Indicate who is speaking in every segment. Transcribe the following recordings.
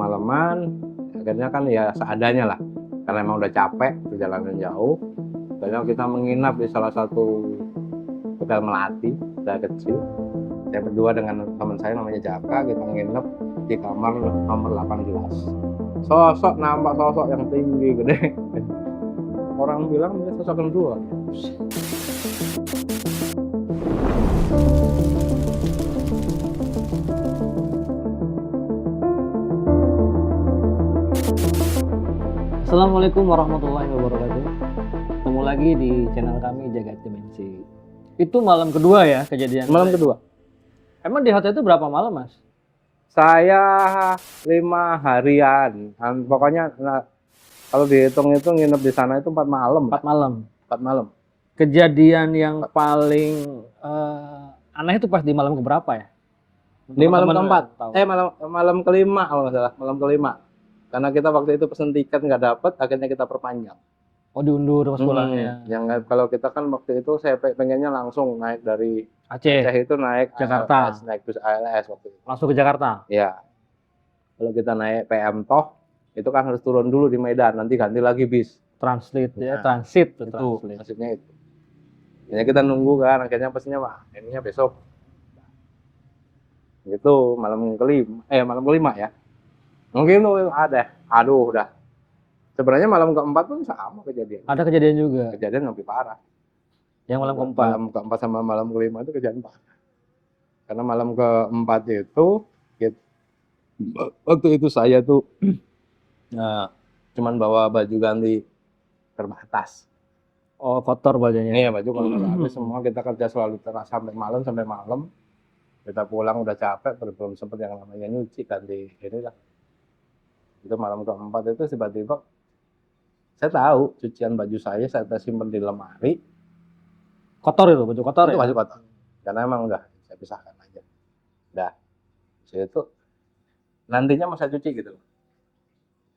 Speaker 1: kemalaman, akhirnya kan ya seadanya lah, karena emang udah capek perjalanan jauh. Akhirnya kita menginap di salah satu hotel melati, hotel kecil. Saya berdua dengan teman saya namanya Jaka, kita nginep di kamar nomor 18. Nampak sosok yang tinggi gede. Orang bilang dia sosok kedua.
Speaker 2: Assalamualaikum warahmatullahi wabarakatuh. Ketemu lagi di channel kami Jagat Dimensi. Itu malam kedua ya kejadian.
Speaker 1: Malam kedua.
Speaker 2: Emang di hotel itu berapa malam, Mas?
Speaker 1: Saya 5 harian. Pokoknya kalau dihitung-hitung nginep di sana itu 4 malam.
Speaker 2: 4 malam.
Speaker 1: 4 malam.
Speaker 2: Kejadian yang paling aneh itu pas di malam keberapa ya?
Speaker 1: Di malam keempat.
Speaker 2: Tahu.
Speaker 1: Malam kelima kalau nggak salah. Malam kelima. Karena kita waktu itu pesen tiket nggak dapet, akhirnya kita perpanjang.
Speaker 2: Oh, diundur pas pulangnya.
Speaker 1: Yang kalau kita kan waktu itu saya pengennya langsung naik dari
Speaker 2: Aceh
Speaker 1: itu naik
Speaker 2: Jakarta.
Speaker 1: ALS, naik bus ALS waktu itu.
Speaker 2: Langsung ke Jakarta.
Speaker 1: Ya. Kalau kita naik PM Toh, itu kan harus turun dulu di Medan, nanti ganti lagi bis.
Speaker 2: Transit ya,
Speaker 1: Nah,
Speaker 2: transit
Speaker 1: Itu
Speaker 2: transit.
Speaker 1: maksudnya itu. Hanya kita nunggu kan, akhirnya pesennya wah, ininya besok. Gitu malam kelima ya. Mungkin tuh ada. Aduh, udah. Sebenarnya malam keempat pun sama kejadian.
Speaker 2: Ada kejadian juga.
Speaker 1: Kejadian lebih parah.
Speaker 2: Yang malam keempat.
Speaker 1: Malam keempat sama malam kelima itu kejadian parah. Karena malam keempat itu, waktu itu saya tuh cuman bawa baju ganti terbatas.
Speaker 2: Oh, kotor bajunya.
Speaker 1: Iya, baju kotor. Habis semua kita kerja selalu sampai malam. Kita pulang udah capek, belum sempat yang namanya nyuci ganti ini lah. Itu malam keempat itu tiba-tiba saya tahu cucian baju saya simpan di lemari.
Speaker 2: Kotor itu, baju kotor
Speaker 1: Itu
Speaker 2: ya?
Speaker 1: baju kotor. Karena emang udah saya pisahkan aja. Udah. Saya itu nantinya mau saya cuci gitu.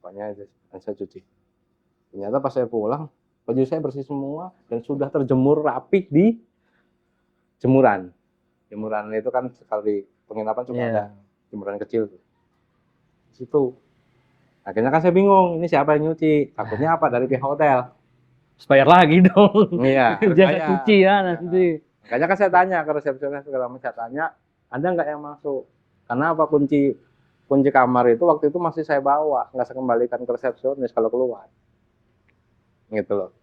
Speaker 1: Pokoknya itu saya cuci. Ternyata pas saya pulang, baju saya bersih semua dan sudah terjemur rapi di jemuran. Jemuran itu kan kalau di penginapan cuma ada jemuran kecil tuh. Di situ. Akhirnya kan saya bingung, ini siapa yang nyuci? Takutnya apa dari pihak hotel?
Speaker 2: Bayar lagi dong.
Speaker 1: Iya.
Speaker 2: Jangan cuci ya nanti.
Speaker 1: Makanya kan saya tanya ke resepsionis segala macam, saya tanya, ada nggak yang masuk? Karena apa kunci kamar itu waktu itu masih saya bawa, nggak saya kembalikan ke resepsionis kalau keluar. Gitu loh.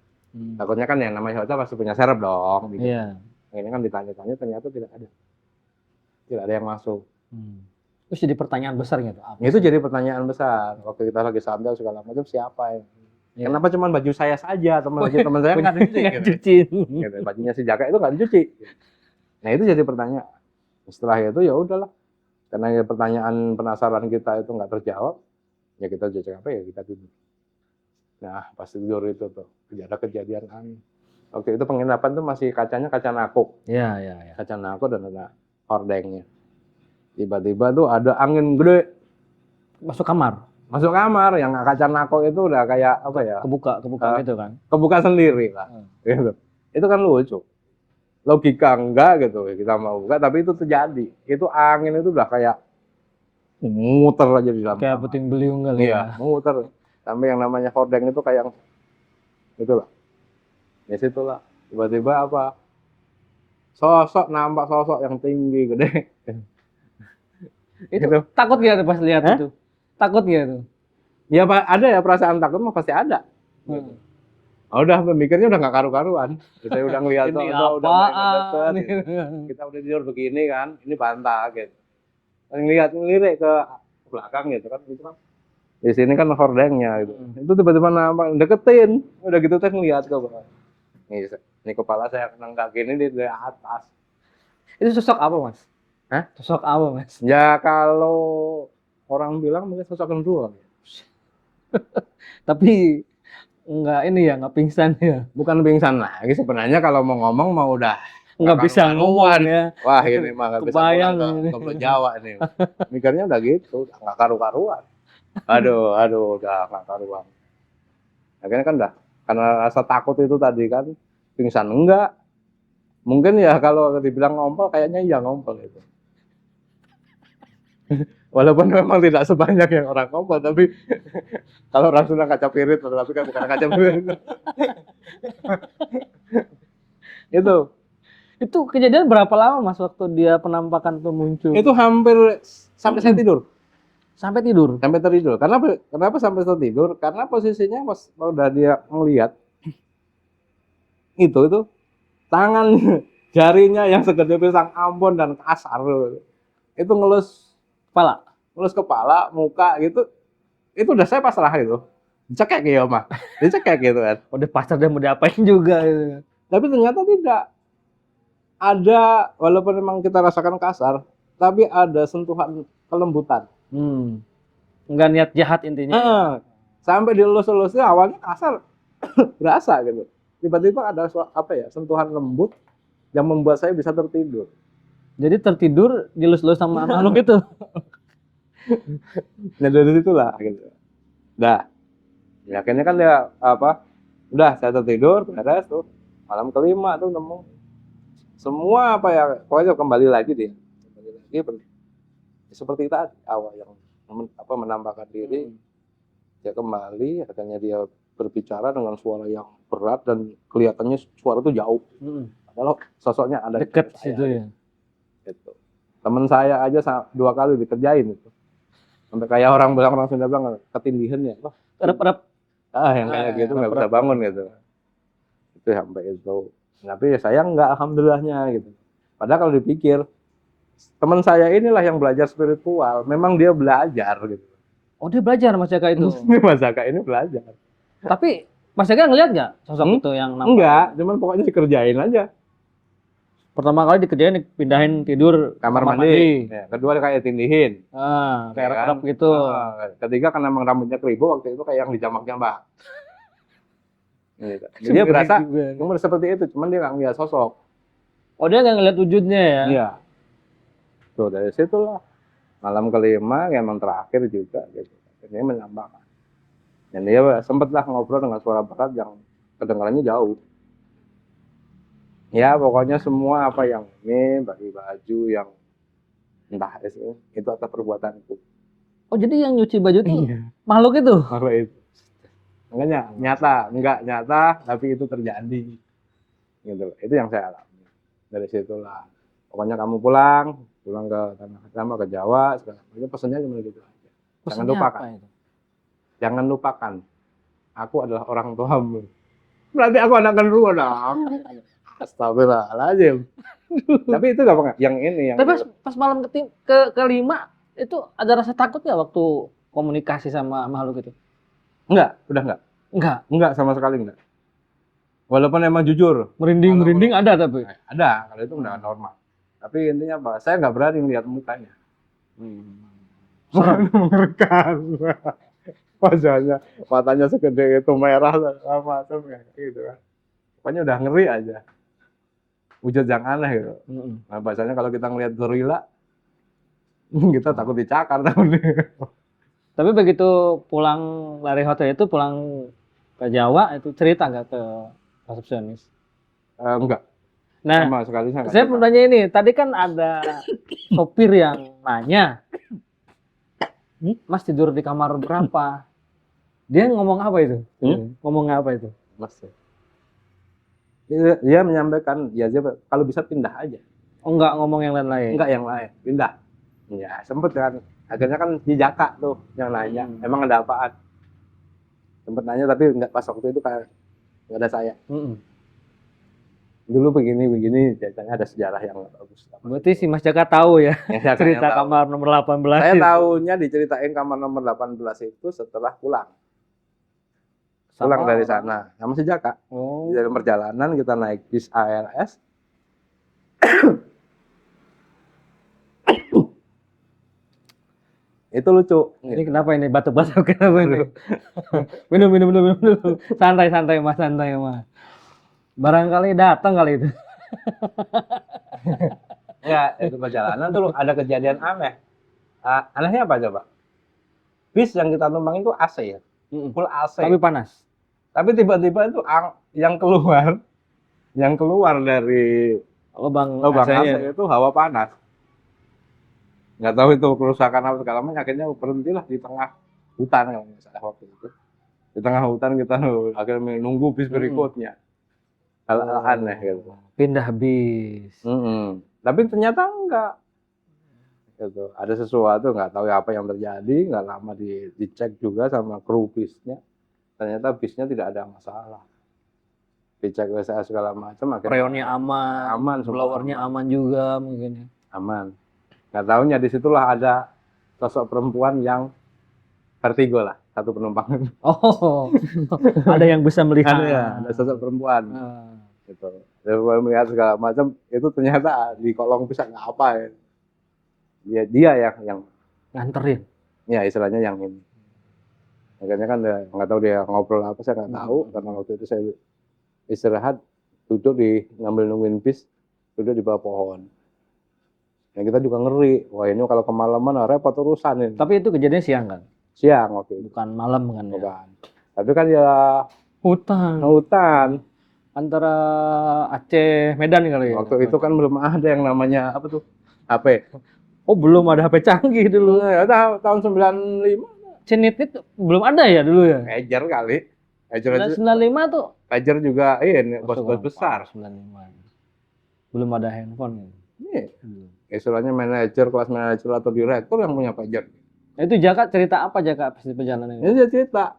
Speaker 1: Takutnya kan yang namanya hotel pasti punya serep dong. Gitu.
Speaker 2: Iya.
Speaker 1: Ini kan ditanya-tanya ternyata tidak ada. Tidak ada yang masuk.
Speaker 2: Terus jadi pertanyaan besar gitu.
Speaker 1: Itu jadi pertanyaan besar. Waktu kita lagi santai segala macam, siapa yang?
Speaker 2: Ya.
Speaker 1: Kenapa cuma baju saya saja, teman saya nggak dicuci?
Speaker 2: Cuci.
Speaker 1: Gitu. Bajunya si Jaka itu nggak dicuci. Nah itu jadi pertanyaan. Setelah itu ya udahlah. Karena pertanyaan penasaran kita itu nggak terjawab, ya kita cek apa ya kita tidur. Nah pas tidur itu tuh ada kejadian aneh. Waktu itu penginapan tuh masih kacanya kaca nakuk.
Speaker 2: Iya.
Speaker 1: Kaca nakuk dan ada hordengnya. Tiba-tiba tuh ada angin gede
Speaker 2: Masuk kamar.
Speaker 1: yang kaca nakuk itu udah kayak apa ya?
Speaker 2: Kebuka gitu kan.
Speaker 1: Kebuka sendiri lah. Gitu. Itu kan lucu. Logika enggak gitu kita mau buka tapi itu terjadi. Itu angin itu udah kayak muter aja di dalam.
Speaker 2: Kayak puting beliung kali ya.
Speaker 1: Iya, muter. Sampai yang namanya hordeng itu kayak itu lah. Di situlah tiba-tiba apa? Nampak sosok yang tinggi gede.
Speaker 2: Itu
Speaker 1: Gitu.
Speaker 2: takut gak pas lihat itu? Takut gak tuh?
Speaker 1: Ya Pak, ada ya perasaan takut mah pasti ada. Gitu. Oh, udah mikirnya udah nggak karu-karuan. Saya udah ngeliat
Speaker 2: Ini
Speaker 1: udah
Speaker 2: apaan?
Speaker 1: gitu. Kita udah tidur begini kan, ini bantal gitu. Ngelirik ke belakang gitu kan, di sini kan hordengnya gitu. Itu tiba-tiba nampak deketin, udah gitu teh ngeliat ke bawah. Ini kepala saya nengkak gini di atas.
Speaker 2: Itu sosok apa, Mas?
Speaker 1: Hah?
Speaker 2: Sosok apa, Mas?
Speaker 1: Ya kalau orang bilang mungkin sosok kedua.
Speaker 2: Tapi nggak pingsan ya.
Speaker 1: Bukan pingsan lagi sebenarnya kalau mau ngomong mau udah
Speaker 2: Nggak bisa ngomong ya.
Speaker 1: Wah ini mah nggak bisa
Speaker 2: Kebayang
Speaker 1: ke Pulau Jawa ini. Mikirnya udah gitu, udah nggak karu-karuan. Aduh, udah nggak karuan. Akhirnya kan udah karena rasa takut itu tadi kan pingsan enggak. Mungkin ya kalau dibilang ngompol kayaknya iya ngompol itu. Walaupun memang tidak sebanyak yang orang Kompol, tapi kalau orang Sunda kaca pirit, tapi kan bukan kaca pirit. Itu
Speaker 2: kejadian berapa lama Mas waktu dia penampakan tuh muncul?
Speaker 1: itu hampir sampai saya tidur.
Speaker 2: Sampai tidur.
Speaker 1: Sampai tertidur. Kenapa sampai tertidur? Karena posisinya pas udah dia melihat itu tangan jarinya yang segede pisang Ambon dan kasar itu ngelus kepala, muka gitu. Itu udah saya pasrah gitu. Dicekek ya mah. Dicekek gitu kan.
Speaker 2: Udah pasar dia mau diapain juga gitu.
Speaker 1: Tapi ternyata tidak ada, walaupun memang kita rasakan kasar, tapi ada sentuhan kelembutan.
Speaker 2: Nggak niat jahat intinya.
Speaker 1: Sampai dilus-lusnya awalnya kasar berasa gitu. Tiba-tiba ada sentuhan lembut yang membuat saya bisa tertidur.
Speaker 2: Jadi tertidur dilus-lus sama makhluk itu.
Speaker 1: Nah dari situlah gitu. Dah. Ya, akhirnya kan dia udah saya tertidur, beres tuh. Malam kelima tuh nemu semua pokoknya kembali lagi dia. Seperti tadi awal yang menampakkan diri. Dia kembali, akhirnya dia berbicara dengan suara yang berat dan kelihatannya suara itu jauh. Padahal sosoknya ada
Speaker 2: deket situ ya.
Speaker 1: Gitu. Temen saya aja 2 kali dikerjain itu. Sampai kayak orang Sunda bilang ketindihan ya.
Speaker 2: Erep-erep.
Speaker 1: Yang kayak gitu nggak bisa bangun gitu. Itu sampai itu. Tapi saya enggak, alhamdulillahnya gitu. Padahal kalau dipikir teman saya inilah yang belajar spiritual. Memang dia belajar gitu.
Speaker 2: Oh dia belajar Mas Jaka itu.
Speaker 1: Mas Jaka ini belajar.
Speaker 2: Tapi Mas Jaka ngeliat nggak sosok itu yang nampak?
Speaker 1: Enggak, cuman pokoknya dikerjain aja.
Speaker 2: Pertama kali dikerjain dipindahin tidur
Speaker 1: kamar mandi. Ya, kedua kayak tindihin.
Speaker 2: Kayak rep gitu.
Speaker 1: Ketiga kan emang rambutnya keribu waktu itu kayak yang dijamaknya Mbak. Gitu. Dia berasa cuma seperti itu, cuman dia nggak ngeliat sosok.
Speaker 2: Oh dia nggak ngeliat wujudnya ya?
Speaker 1: Iya. Tuh dari situlah malam kelima emang terakhir juga gitu. Ini menambahkan. Dan dia sempatlah ngobrol dengan suara berat yang kedengarannya jauh. Ya pokoknya semua yang ini bagi baju yang entah itu atas perbuatanku.
Speaker 2: Oh jadi yang nyuci baju itu makhluk itu?
Speaker 1: Makhluk itu. Makanya enggak nyata tapi itu terjadi. Gitu. Itu yang saya alami. Dari situlah. Pokoknya kamu pulang ke tanah sama ke Jawa, segala pesannya cuma gitu aja. Jangan lupakan. Jangan lupakan. Aku adalah orang tuamu. Berarti aku anak kedua dong. Astagfirullahaladzim. Tapi itu gampang yang ini yang.
Speaker 2: Tapi pas malam kelima itu ada rasa takut nggak waktu komunikasi sama makhluk itu?
Speaker 1: Udah enggak. Enggak sama sekali enggak. Walaupun emang jujur.
Speaker 2: Merinding ada tapi.
Speaker 1: Ada, kalau itu udah normal. Tapi intinya apa? Saya nggak berani melihat mukanya. Mengerikan. Matanya segede itu merah sama kayak gitu kan. Pokoknya udah ngeri aja. Wujud yang aneh gitu. Nah, bahasanya kalau kita ngelihat gorila, kita takut dicakar
Speaker 2: Tapi begitu pulang dari hotel itu pulang ke Jawa itu cerita nggak ke resepsionis?
Speaker 1: Enggak.
Speaker 2: Nah,
Speaker 1: sama sekali
Speaker 2: saya mau tanya ini. Tadi kan ada sopir yang nanya, Mas tidur di kamar berapa? Dia ngomong apa itu? Ngomong apa itu?
Speaker 1: Mas. Dia menyampaikan, ya dia kalau bisa pindah aja.
Speaker 2: Oh enggak ngomong yang lain-lain?
Speaker 1: Enggak yang lain, pindah. Ya sempet kan. Akhirnya kan di Jaka tuh yang nanya, emang ada apaan? Sempet nanya tapi enggak pas waktu itu kayak nggak ada saya. Dulu begini, ceritanya ada sejarah yang bagus.
Speaker 2: Berarti si Mas Jaka tahu ya cerita kamar nomor 18
Speaker 1: saya
Speaker 2: itu.
Speaker 1: tahunya diceritain kamar nomor 18 itu setelah pulang dari sana sama si Jaka. Di dalam perjalanan kita naik bis ALS. Itu lucu.
Speaker 2: Ini kenapa ini batuk-batuk kenapa ini? minum. Santai Mas. Barangkali datang kali itu.
Speaker 1: Ya, itu perjalanan tuh ada kejadian aneh. Anehnya apa coba? Bis yang kita tumpang itu AC ya. Full AC.
Speaker 2: Tapi panas.
Speaker 1: Tapi tiba-tiba itu yang keluar dari
Speaker 2: lubang
Speaker 1: AC
Speaker 2: AC
Speaker 1: itu hawa panas. nggak tahu itu kerusakan apa segala macam, akhirnya berhentilah di tengah hutan kalau nggak salah waktu itu. Di tengah hutan kita akhirnya nunggu bis berikutnya. Hal aneh gitu.
Speaker 2: Pindah bis.
Speaker 1: Tapi ternyata enggak. Gitu. Ada sesuatu nggak tahu apa yang terjadi, nggak lama dicek juga sama kru bisnya. Ternyata bisnya tidak ada masalah. Dicek WSA segala macam,
Speaker 2: Freonnya aman, blowernya aman juga mungkin.
Speaker 1: Aman. Nggak tahunya disitulah ada sosok perempuan yang vertigo lah, satu penumpang.
Speaker 2: Oh, ada yang bisa melihat.
Speaker 1: Ada sosok perempuan. Gitu. Dia melihat segala macam, itu ternyata di kolong bis nggak apa ya. Dia yang
Speaker 2: nganterin.
Speaker 1: Ya istilahnya yang ini. Akhirnya kan nggak tahu dia ngobrol apa, saya nggak tahu karena waktu itu saya istirahat, duduk ngambil nungguin bis, duduk di bawah pohon. Nah kita juga ngeri, wah ini kalau kemalaman repot urusan ini.
Speaker 2: Tapi itu kejadian siang kan?
Speaker 1: Siang waktu itu.
Speaker 2: Bukan malam kan?
Speaker 1: Bukan. Tapi kan ya hutan.
Speaker 2: Antara Aceh, Medan kali ya?
Speaker 1: Waktu itu kan belum ada yang namanya apa tuh? HP.
Speaker 2: Oh belum ada HP canggih dulu.
Speaker 1: Ya, tahun 95.
Speaker 2: Cenit belum ada ya dulu ya?
Speaker 1: Pager kali. Pager
Speaker 2: 95 tuh.
Speaker 1: Pager juga bos-bos besar.
Speaker 2: 95. Belum ada handphone.
Speaker 1: Iya. Istilahnya manajer, kelas manajer atau direktur yang punya pager.
Speaker 2: Nah, itu Jaka cerita apa Jaka perjalanan ini?
Speaker 1: Ini dia cerita.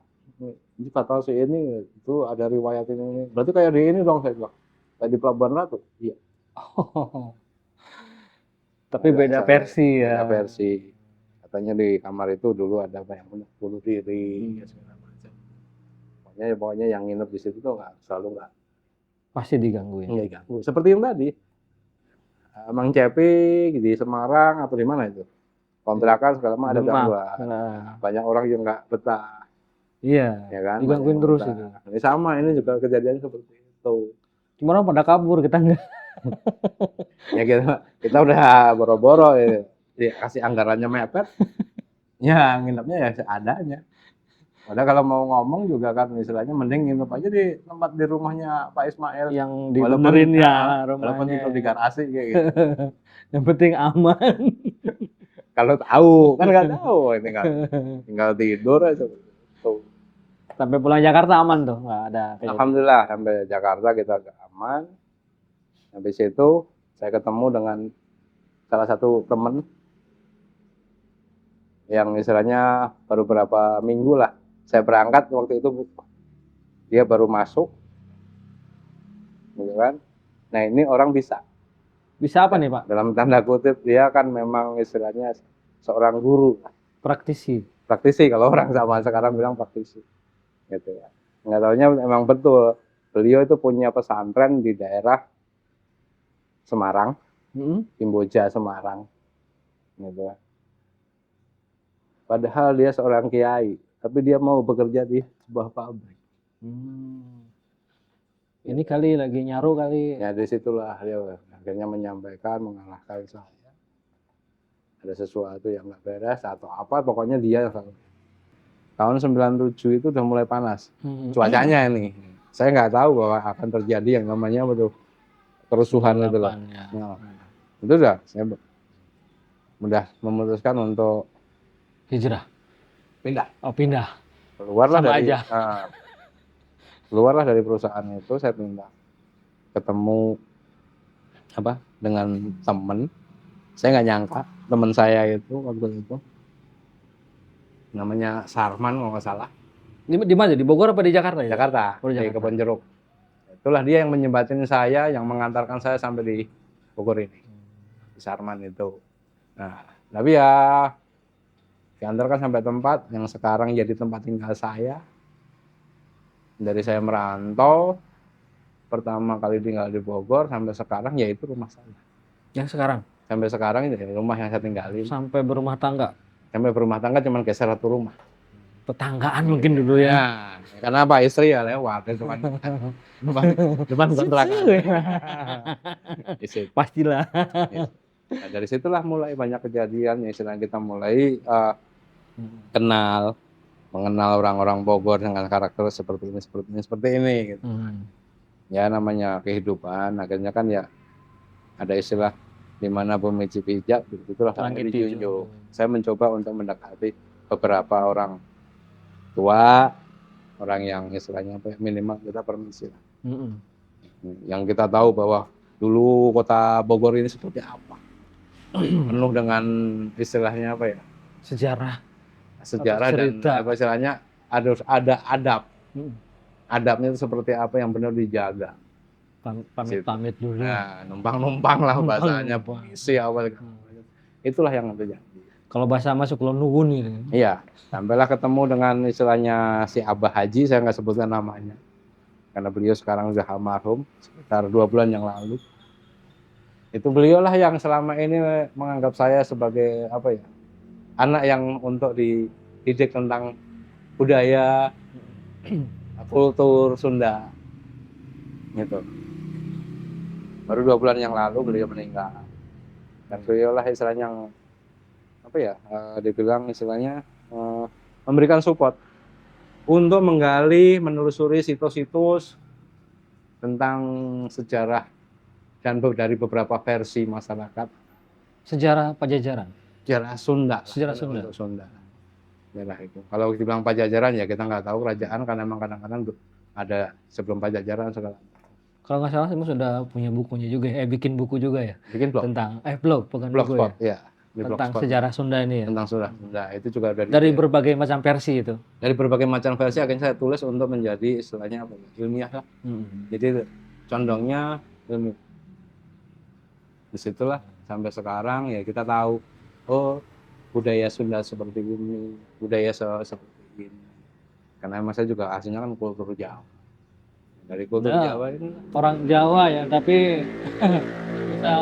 Speaker 1: Ini kata si ini itu ada riwayat ini. Berarti kayak di ini dong saya bilang. Kayak di Pelabuhan Ratu. Iya.
Speaker 2: Oh. Tapi beda versi ya.
Speaker 1: Beda versi. Katanya di kamar itu dulu ada yang bunuh diri segala macam. Pokoknya yang nginep di situ tuh selalu nggak.
Speaker 2: Pasti digangguin.
Speaker 1: Nggak diganggu. Seperti yang tadi. Mang Cepi di Semarang atau di mana itu? Kontrakan segala macam ada gangguan. Banyak orang yang nggak betah.
Speaker 2: Iya.
Speaker 1: Ya kan?
Speaker 2: Digangguin terus itu.
Speaker 1: Ini sama, ini juga kejadian seperti itu.
Speaker 2: Cuma orang pada kabur, kita enggak.
Speaker 1: Ya kita udah boro-boro ya kasih anggarannya mepet. Ya nginepnya ya seadanya. Padahal kalau mau ngomong juga kan istilahnya mending nginep aja di tempat di rumahnya Pak Ismail.
Speaker 2: Yang dibenerin ya rumahnya.
Speaker 1: Walaupun kita di garasi kayak gitu.
Speaker 2: Yang penting aman.
Speaker 1: Kalau tahu, kan nggak tahu. Tinggal tidur aja. Tuh.
Speaker 2: Sampai pulang Jakarta aman tuh, nggak ada.
Speaker 1: Alhamdulillah sampai Jakarta kita agak aman. Habis itu saya ketemu dengan salah satu teman yang istilahnya baru berapa minggu lah. Saya berangkat waktu itu dia baru masuk, gitu kan. Nah ini orang bisa
Speaker 2: apa nih Pak?
Speaker 1: Dalam tanda kutip dia kan memang istilahnya seorang guru. Praktisi kalau orang sama sekarang bilang praktisi, gitu ya. Nggak taunya memang betul beliau itu punya pesantren di daerah Semarang, Kamboja Semarang, gitu. Padahal dia seorang kiai, tapi dia mau bekerja di sebuah pabrik.
Speaker 2: Ini kali lagi nyaru kali.
Speaker 1: Ya disitulah dia akhirnya menyampaikan, mengalahkan saya. Ada sesuatu yang nggak beres atau apa, pokoknya dia tahun 97 itu udah mulai panas. Cuacanya ini. Saya nggak tahu bahwa akan terjadi yang namanya betul kerusuhan itu lah. Nah, itu udah saya udah memutuskan untuk
Speaker 2: hijrah.
Speaker 1: Pindah.
Speaker 2: Oh, pindah.
Speaker 1: Keluarlah dari perusahaan itu, saya pindah. Ketemu dengan teman. Saya nggak nyangka teman saya itu waktu itu namanya Sarman kalau nggak salah.
Speaker 2: Di mana? Di Bogor apa di Jakarta ya?
Speaker 1: Jakarta. Di Kebonjeruk. Itulah dia yang menyebatin saya, yang mengantarkan saya sampai di Bogor ini. Di Sarman itu. Nah, tapi ya diantarkan sampai tempat yang sekarang jadi tempat tinggal saya. Dari saya merantau, pertama kali tinggal di Bogor sampai sekarang yaitu rumah saya.
Speaker 2: Yang sekarang?
Speaker 1: Sampai sekarang ini rumah yang saya tinggalin.
Speaker 2: Sampai berumah tangga?
Speaker 1: Sampai berumah tangga cuman geser satu rumah.
Speaker 2: Tetanggaan mungkin dulu ya.
Speaker 1: Karena Pak istri ya lewat depan kontrakan.
Speaker 2: Pastilah.
Speaker 1: Nah, dari situlah mulai banyak kejadian yang istilahnya kita mulai mengenal orang-orang Bogor dengan karakter seperti ini gitu. Ya namanya kehidupan, akhirnya kan ya ada istilah di mana bumi pijak, begitulah kami
Speaker 2: Langit
Speaker 1: dijunjung. Saya mencoba untuk mendekati beberapa orang tua, orang yang istilahnya apa ya, minimal kita permisi lah. Yang kita tahu bahwa dulu kota Bogor ini seperti apa, penuh dengan istilahnya apa ya,
Speaker 2: Sejarah
Speaker 1: sejarah
Speaker 2: atau
Speaker 1: dan
Speaker 2: cerita.
Speaker 1: apa istilahnya harus ada adab.
Speaker 2: Mm.
Speaker 1: Adabnya itu seperti apa yang benar dijaga.
Speaker 2: Pamit-pamit dulu.
Speaker 1: Nah, numpang-numpang lah bahasanya,
Speaker 2: Numpang.
Speaker 1: puisi awal. Itulah yang terjadi.
Speaker 2: Kalau bahasa masuk lo nuwun gitu.
Speaker 1: Iya, sampailah ketemu dengan istilahnya si Abah Haji, saya nggak sebutkan namanya. Karena beliau sekarang sudah almarhum, sekitar 2 bulan yang lalu. Itu beliau lah yang selama ini menganggap saya sebagai apa ya, anak yang untuk dididik tentang budaya, kultur Sunda. Gitu. Baru 2 bulan yang lalu beliau meninggal. Dan beliau lah istilahnya yang apa ya, dibilang istilahnya memberikan support untuk menggali, menelusuri situs-situs tentang sejarah dan dari beberapa versi masyarakat.
Speaker 2: Sejarah Pajajaran.
Speaker 1: Sejarah Sunda.
Speaker 2: Sejarah Sunda.
Speaker 1: Untuk Sunda. Sejarah itu. Kalau dibilang Pajajaran ya kita nggak tahu kerajaan karena memang kadang-kadang ada sebelum Pajajaran segala.
Speaker 2: Kalau nggak salah, Mas sudah punya bukunya juga, bikin buku juga ya.
Speaker 1: Bikin blog.
Speaker 2: Tentang blog, bukan buku
Speaker 1: Blogspot,
Speaker 2: ya.
Speaker 1: ya. Di
Speaker 2: Tentang
Speaker 1: Blogspot.
Speaker 2: sejarah Sunda ini ya.
Speaker 1: Tentang Sunda. Itu juga
Speaker 2: Dari berbagai macam versi itu.
Speaker 1: dari berbagai macam versi akhirnya saya tulis untuk menjadi istilahnya apa, ilmiah lah. Jadi condongnya ilmiah. Disitulah sampai sekarang ya kita tahu, oh budaya Sunda seperti ini, budaya seperti ini. Karena emang saya juga aslinya kan kultur Jawa. Dari kultur
Speaker 2: Ya,
Speaker 1: Jawa ini
Speaker 2: orang Jawa ya, tapi bisa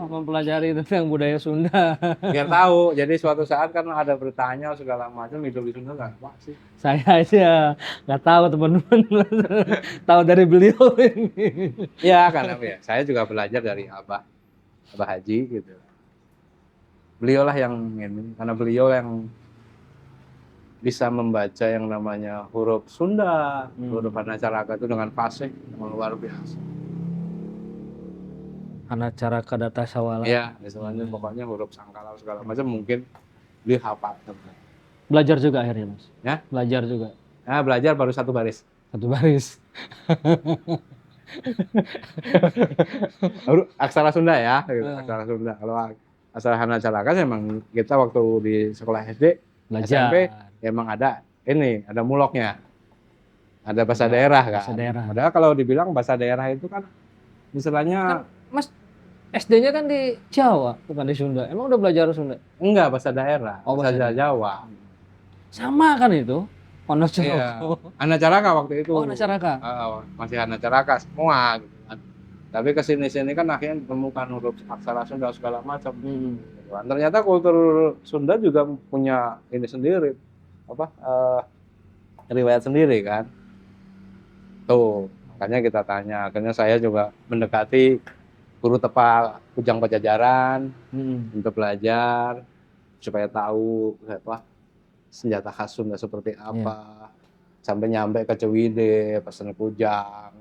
Speaker 2: mempelajari tentang budaya Sunda.
Speaker 1: biar tahu. Jadi suatu saat kan ada bertanya segala macam, hidup di Sunda nggak apa sih?
Speaker 2: Saya aja nggak tahu, teman-teman tahu dari beliau ini.
Speaker 1: Ya karena ya, saya juga belajar dari Abah Haji gitu. Beliau lah yang ini, karena beliau yang bisa membaca yang namanya huruf Sunda, huruf Hanacaraka itu dengan fasih yang luar biasa.
Speaker 2: Hanacaraka Data Sawala.
Speaker 1: Ya, misalnya pokoknya huruf sangkala segala macam mungkin dia hafal.
Speaker 2: Belajar juga akhirnya, Mas.
Speaker 1: Ya?
Speaker 2: Belajar juga.
Speaker 1: Nah, belajar baru 1 baris.
Speaker 2: 1 baris.
Speaker 1: Aksara Sunda ya, aksara Sunda. Kalau aksara Hanacaraka memang kita waktu di sekolah SD,
Speaker 2: Belajar.
Speaker 1: SMP emang ada muloknya. Ada bahasa daerah kan.
Speaker 2: Bahasa daerah.
Speaker 1: Padahal kalau dibilang bahasa daerah itu kan misalnya
Speaker 2: Mas, SD-nya kan di Jawa, bukan di Sunda. Emang udah belajar Sunda?
Speaker 1: enggak bahasa daerah,
Speaker 2: Oh,
Speaker 1: bahasa Jawa.
Speaker 2: Sama kan itu? Ono Jawa.
Speaker 1: Iya. Hanacaraka waktu itu.
Speaker 2: Oh, Hanacaraka.
Speaker 1: Masih Hanacaraka semua gitu kan. Tapi kesini-sini kan akhirnya ditemukan huruf aksara Sunda segala macam. Ternyata kultur Sunda juga punya ini sendiri, riwayat sendiri kan. Tuh, makanya kita tanya. Akhirnya saya juga mendekati guru tepa Kujang Pajajaran untuk belajar supaya tahu senjata khas Sunda seperti apa. Sampai nyampe ke Ciwidey, pesan Kujang.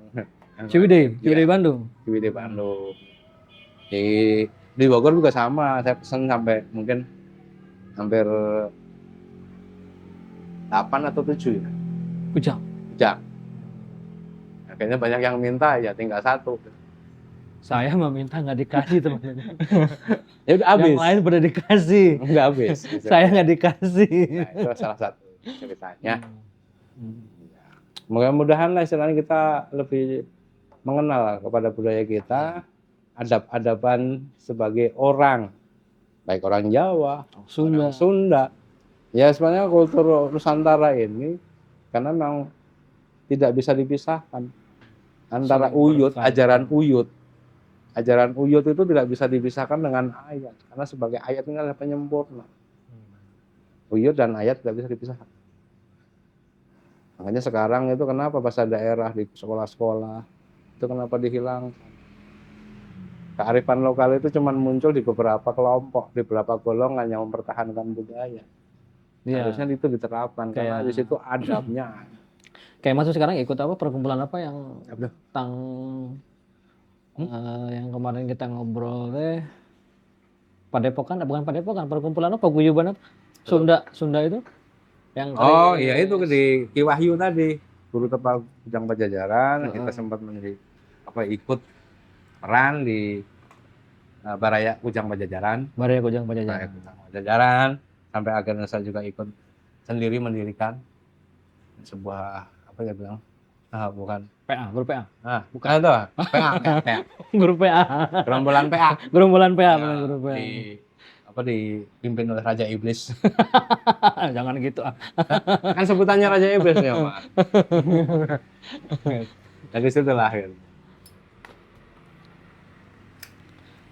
Speaker 2: Ciwidey Bandung.
Speaker 1: Ciwidey Bandung. Di Bogor juga sama, saya pesan sampai mungkin hampir 8 atau 7 ya.
Speaker 2: Kujang.
Speaker 1: Akhirnya banyak yang minta, ya tinggal 1.
Speaker 2: Saya meminta nggak dikasih, teman-teman.
Speaker 1: Ya udah habis.
Speaker 2: Yang lain pada dikasih.
Speaker 1: Nggak habis.
Speaker 2: Saya nggak dikasih.
Speaker 1: Nah, itu salah satu ceritanya. Mudah-mudahan lah istilahnya kita lebih mengenal kepada budaya kita, adab-adaban sebagai orang, baik orang Jawa, orang Sunda. Ya sebenarnya kultur Nusantara ini karena memang tidak bisa dipisahkan antara ajaran Uyut. Ajaran Uyut itu tidak bisa dipisahkan dengan ayat, karena sebagai ayat ini adalah penyempurna. Uyut dan ayat tidak bisa dipisahkan. Makanya sekarang itu kenapa bahasa daerah di sekolah-sekolah itu kenapa dihilangkan? Kearifan lokal itu cuma muncul di beberapa kelompok, di beberapa golongan yang mempertahankan budaya. Harusnya itu diterapkan karena di situ adabnya.
Speaker 2: Kayak Mas sekarang ikut perkumpulan apa yang tentang yang kemarin kita ngobrol Padepokan, bukan Padepokan, perkumpulan apa paguyuban apa? Sunda itu yang
Speaker 1: Oh iya itu di Ki Wahyu tadi, guru tepat Kujang Pajajaran. Kita sempat menjadi ikut peran di Baraya Kujang Pajajaran.
Speaker 2: Baraya Kujang Pajajaran.
Speaker 1: Kujang Pajajaran sampai akhirnya saya juga ikut sendiri mendirikan sebuah apa ya bilang bukan
Speaker 2: PA, guru PA.
Speaker 1: Bukan itu PA.
Speaker 2: Guru PA.
Speaker 1: Gerombolan PA.
Speaker 2: Gerombolan PA,
Speaker 1: Ya,
Speaker 2: guru PA.
Speaker 1: Dipimpin oleh Raja Iblis.
Speaker 2: Jangan gitu.
Speaker 1: Kan sebutannya Raja Iblis ya, Pak. Dari situ lahir.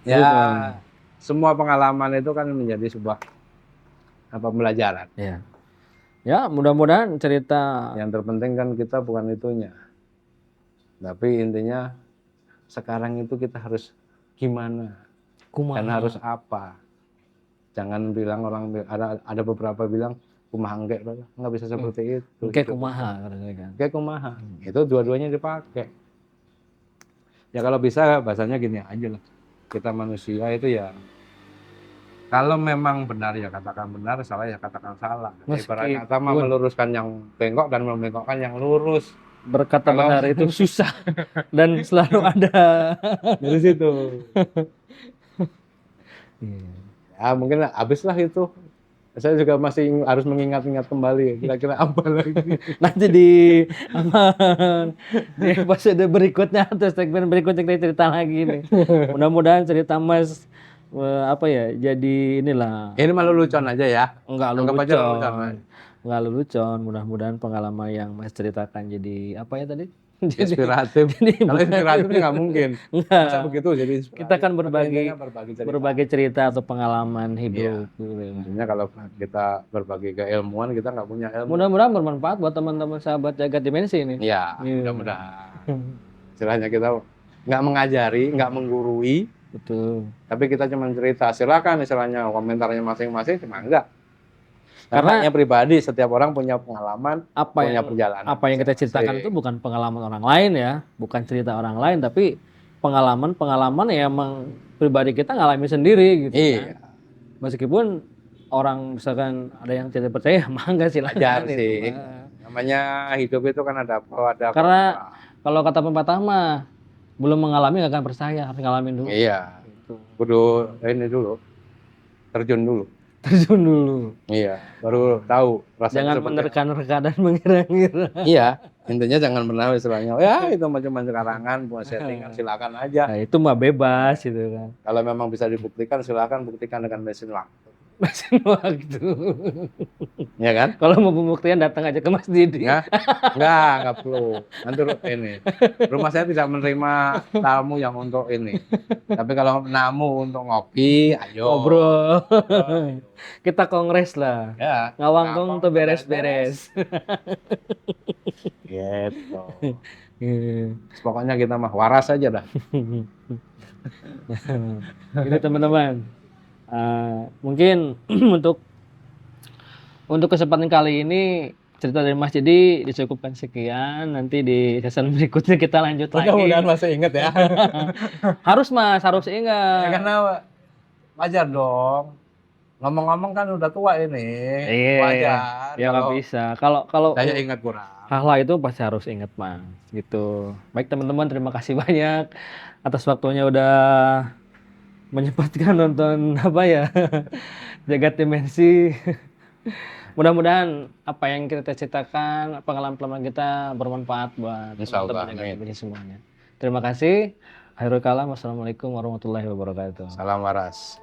Speaker 1: Ya, semua pengalaman itu kan menjadi sebuah pembelajaran.
Speaker 2: Ya. Ya, mudah-mudahan cerita
Speaker 1: Yang terpenting kan kita bukan itunya. Tapi intinya sekarang itu kita harus gimana dan harus apa. Jangan bilang ada beberapa bilang kumaha nggak bisa seperti itu.
Speaker 2: Kayak kumaha kan.
Speaker 1: Kayak kumaha. Itu dua-duanya dipakai. Ya kalau bisa bahasanya gini aja lah. Kita manusia itu ya kalau memang benar ya katakan benar, salah ya katakan salah. Ibarat kata meluruskan yang bengkok dan membengkokkan yang lurus.
Speaker 2: Berkata benar itu susah dan selalu ada
Speaker 1: dari situ. Ya mungkin habislah itu. Saya juga masih harus mengingat-ingat kembali kira-kira apa lagi.
Speaker 2: Nanti di episode berikutnya atau segmen berikutnya kita cerita lagi nih. Mudah-mudahan cerita Mas jadi inilah.
Speaker 1: Ini malu lelucon aja ya.
Speaker 2: Enggak lelucon. Mudah-mudahan pengalaman yang Mas ceritakan jadi apa ya tadi?
Speaker 1: Inspiratif. Kalau inspiratif nggak mungkin. Masa begitu jadi inspiratif.
Speaker 2: Kita kan berbagi cerita atau pengalaman hidup.
Speaker 1: Maksudnya kalau kita berbagi keilmuan kita nggak punya ilmu.
Speaker 2: Mudah-mudahan bermanfaat buat teman-teman sahabat Jagat Dimensi ini.
Speaker 1: Iya, mudah-mudahan. Istilahnya kita nggak mengajari, nggak menggurui.
Speaker 2: Betul.
Speaker 1: Tapi kita cuma cerita. Silakan istilahnya komentarnya masing-masing cuma enggak.
Speaker 2: Karena
Speaker 1: pribadi setiap orang punya pengalaman, punya perjalanan.
Speaker 2: Apa yang kita ceritakan itu bukan pengalaman orang lain ya, bukan cerita orang lain, tapi pengalaman yang emang pribadi kita ngalami sendiri gitu.
Speaker 1: Iya.
Speaker 2: Kan? Meskipun orang misalkan ada yang tidak percaya, mangga silakan.
Speaker 1: Ajar sih. Namanya hidup itu kan ada pro ada kontra.
Speaker 2: Karena kalau kata pepatah mah belum mengalami nggak akan percaya, harus ngalamin dulu.
Speaker 1: Iya. Kudu ini dulu. Terjun dulu. Iya, baru tahu rasanya.
Speaker 2: Jangan menerka-nerka dan mengira-ngira.
Speaker 1: Iya, intinya jangan pernah istilahnya. Ya itu macam sekarangan, buat settingan silakan aja.
Speaker 2: Nah, itu mah bebas gitu kan.
Speaker 1: Kalau memang bisa dibuktikan silakan buktikan dengan mesin waktu.
Speaker 2: Mesin waktu.
Speaker 1: Ya kan?
Speaker 2: Kalau mau pembuktian datang aja ke Mas Didi.
Speaker 1: Enggak perlu. Nanti ini. Rumah saya tidak menerima tamu yang untuk ini. Tapi kalau tamu untuk ngopi, ayo.
Speaker 2: Ngobrol. Kita kongres lah.
Speaker 1: Ya.
Speaker 2: Ngawangkong tuh beres-beres.
Speaker 1: Gitu. Pokoknya kita mah waras aja dah.
Speaker 2: Gitu teman-teman. Mungkin untuk kesempatan kali ini cerita dari Mas Didi dicukupkan sekian. Nanti di season berikutnya kita lanjut lagi.
Speaker 1: Mudah-mudahan masih ingat ya.
Speaker 2: Harus Mas, harus ingat.
Speaker 1: Ya, karena wajar dong. Ngomong-ngomong kan udah tua ini.
Speaker 2: Iya.
Speaker 1: Wajar.
Speaker 2: Ya nggak bisa. Kalau
Speaker 1: saya ingat kurang.
Speaker 2: hal-hal itu pasti harus ingat Mas. Gitu. Baik teman-teman, terima kasih banyak atas waktunya udah menyempatkan nonton Jagat Dimensi. Mudah-mudahan apa yang kita ceritakan, pengalaman kita bermanfaat buat teman-teman Jagat Dimensi semuanya. Terima kasih. Akhirul kalam. Wassalamualaikum warahmatullahi wabarakatuh.
Speaker 1: Salam waras.